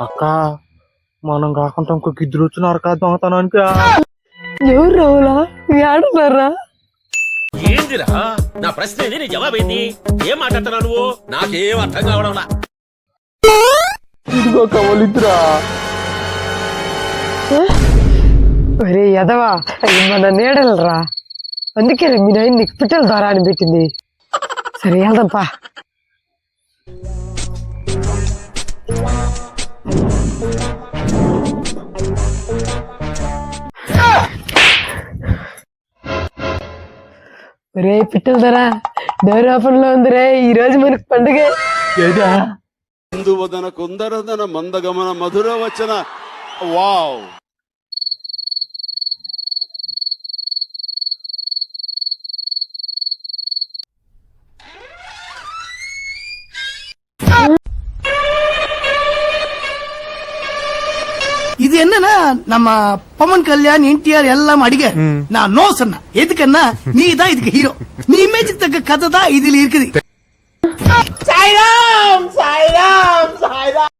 అక్క మనం కాకుండా ఇంకొక ఇద్దరు వచ్చినారు కదా దొంగతనానికి. ఎవరు రావులా ఆడున్నారా? ఏందిరా నా ప్రశ్న ఏంది, నీ జవాబేంది? ఏం మాట్లాడుతున్నావు నువ్వు? నాకేం అర్థం కావడంలా. ఇదిగో కవలిద్దురా. ఒరే యదవా, అవి మన నీడలరా. అందుకే మీ నాయన నీకు పిట్టల ద్వారా అని పెట్టింది. సరే వెళ్దాంపా. ఒరే పిట్టల ధర డోర్ ఓపెన్ లో ఉందిరే, ఈ రోజు మనకు పండుగ. ఏదా కుందువదన కుందరదన మందగమన మధుర వచన. వావ్. இது என்னன்னா நம்ம பவன் கல்யாண் என்டிஆர் எல்லாம் அடிக்க நான் நோ சொன்னேன். எதுக்குன்னா நீ தான் இதுக்கு ஹீரோ. நீ இமேஜுக்கு தக்க கதை தான் இதுல இருக்குது. சாய்ராம் சாய்ராம் சாய்ராம்.